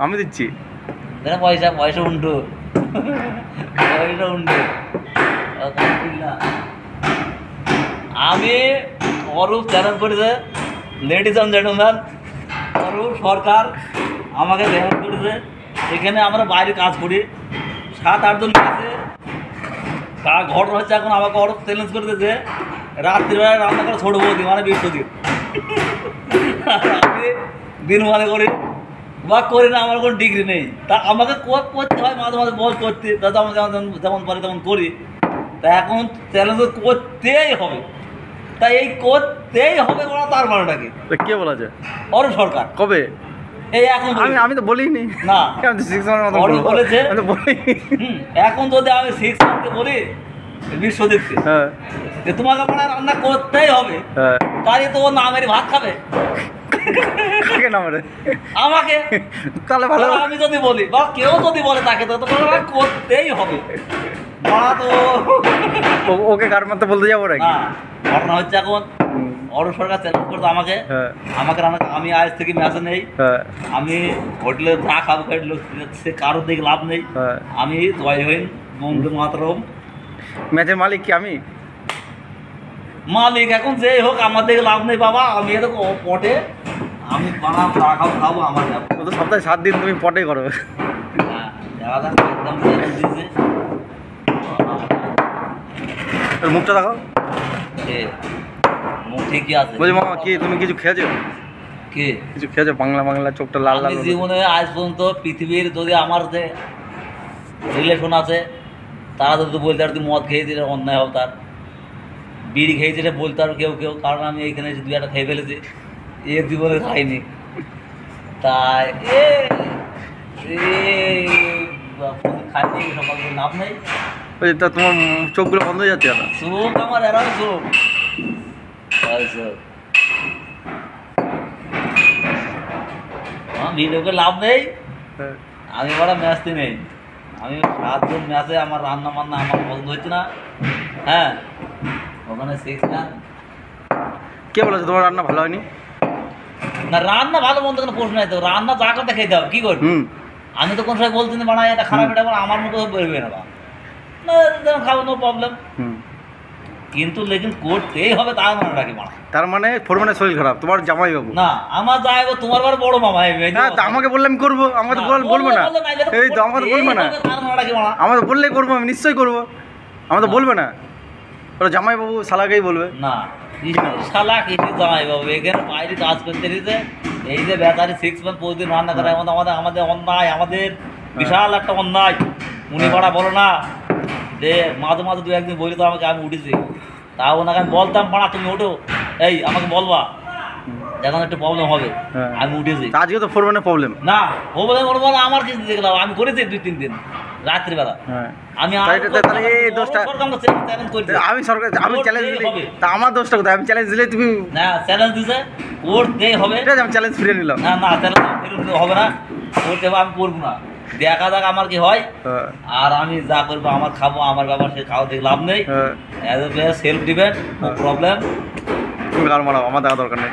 আমি দিচ্ছি পয়সা পয়সা উন্টু পয়সা উন্টু আমি অরূপ চ্যালেঞ্জ করেছে লেডিজ অ্যান্ড জেন্টলম্যান অরূপ সরকার আমাকে চ্যালেঞ্জ করেছে। এখানে আমরা বাইরে কাজ করি 7-8 জন আছে। তার ঘটনা হচ্ছে এখন আমাকে অরূপ চ্যালেঞ্জ করে দিয়েছে রাত্রিবেলায় রান্না করে ছোটো বৌদি মানে বিশ্বজিৎ। আমি দিন মনে করি বা করি না, আমার কোনো ডিগ্রি নেই, তা আমাকে করতে হয় মাঝে মাঝে বল করতে, তা যেমন পারি তেমন করি। তা এখন চ্যালেঞ্জ করতেই হবে, তাই এই করতেই হবে বলা তার মানেটা কি? কে বলা যায়? অরূপ সরকার। কবে? এই এখন আমি তো বলিনি না, অরূপ বলেছে। এখন যদি আমি 6 মান্থকে বলি বিশ্বজিৎকে যে তোমাকে মনে রান্না করতেই হবে, তাই তো ও নামেরই ভাত খাবে আমাকে। তাহলে ভালো, আমি যদি বলি বা কেউ যদি বলে তাকে তো করতেই হবে। ওকে কার মতো বলতে যাবো নাকি? ঘটনা হচ্ছে এখন অরূপ সরকার চ্যালেঞ্জ করতো আমাকে, আমি আজ থেকে ম্যাচে নেই, আমি হোটেলে যা খাবো খাইলো সে কারোর দিকে লাভ নেই, আমি জয় হইন বন্দে মাতরম। ম্যাচের মালিক কি আমি? মালিক এখন যেই হোক আমার দিকে লাভ নেই বাবা, আমি এত পটে আমি বানাবো খাবো আমার যাবো। তো সপ্তাহে 7 দিন তুমি পটে করো। একদম চ্যালেঞ্জ দিয়েছে। মুখটা দেখো, মুখ ঠিকই আছে। বলছি মামা কি তুমি কিছু খেয়েছো? কি কিছু খেয়েছো? বাংলা চোখটা লাল লাল। জীবনে আজ পর্যন্ত পৃথিবীর যদি আমার যে রিলেশন আছে তারা যদি বলতে আর তুই মদ খেয়েছি অন্যায় হবে, তার বিড়ি খেয়েছি বলতে আর কেউ কারণ আমি এইখানে 2-1টা খেয়ে ফেলেছি, এ জীবনে খাইনি। তাই খাইনি সকাল করে লাভ নেই। তা তোমার চোখগুলো বন্ধ হয়ে যাচ্ছে কেন? চোখ আমার এরাও চোখ ভিডিওকে লাভ নেই। আমি বড় ম্যাচতে নেই, আমি 7 জন ম্যাচে আমার রান্না বান্না আমার পছন্দ হচ্ছে না। হ্যাঁ, ওখানে 6 ম্যাচ। কে বলেছে তোমার রান্না ভালো হয়নি? না, রান্না ভালো মন্দ কোনো প্রশ্ন নাই তো, রান্না যা করতে খেতে হবে, কি করবি? আমি তো কোন সময় বলছি না বানাই এটা খারাপ, এটা আমার মুখে বেরোবে না, খাবো নো প্রবলেম, কিন্তু লেকিন করতেই হবে তার মানে রাখি মানা। তার মানে ফোরম্যানের শরীর খারাপ, তোমার জামাই বাবু না আমার জামাই বাবু তোমার বড় বড় মামা। হ্যাঁ, আমাকে বললে আমি করবো, আমাকে তো বলবো না। এই তো আমাকে বলবো না, আমাকে বললেই করবো, আমি নিশ্চয়ই করবো, আমাকে বলবে না। ওরা জামাই বাবু শালাকেই বলবে না, শালা কিছু জামাই বাবু এখানে বাইরে কাজ করতে দিতে। এই যে বেচারি 6 মান্থ প্রতিদিন রান্না করে, আমাদের অন্যায়, আমাদের বিশাল একটা অন্যায়। উনি বড়া বলো না যে মাঝে মাঝে 2-1 দিন বলি তো আমাকে, আমি উঠেছি, তাও ওনাকে আমি বলতাম পাড়া তুমি ওঠো, এই আমাকে বলবা যখন একটু প্রবলেম হবে, আমি উঠেছি। আজকে তো ফোরম্যানের প্রবলেম না, প্রবলেম আমার কিছু দেখলাম, আমি করেছি 2-3 দিন রাত্রিবেলা। আমি চ্যালেঞ্জ দিলে তা আমার দোষটা কোথায়? আমি চ্যালেঞ্জ দিলে তুমি না, চ্যালেঞ্জ দিছে করতেই হবে। আমি চ্যালেঞ্জ ফিরে নিলাম। না চ্যালেঞ্জ হবে না, করতে হবে, আমি করবো না, দেখা যাক আমার কি হয়। আর আমি যা করবো আমার খাবো, আমার ব্যাপার, সে খাওয়া দেখে লাভ নেই। Self depend, problem. তুমি কার মারাও, আমার দেখা দরকার নেই।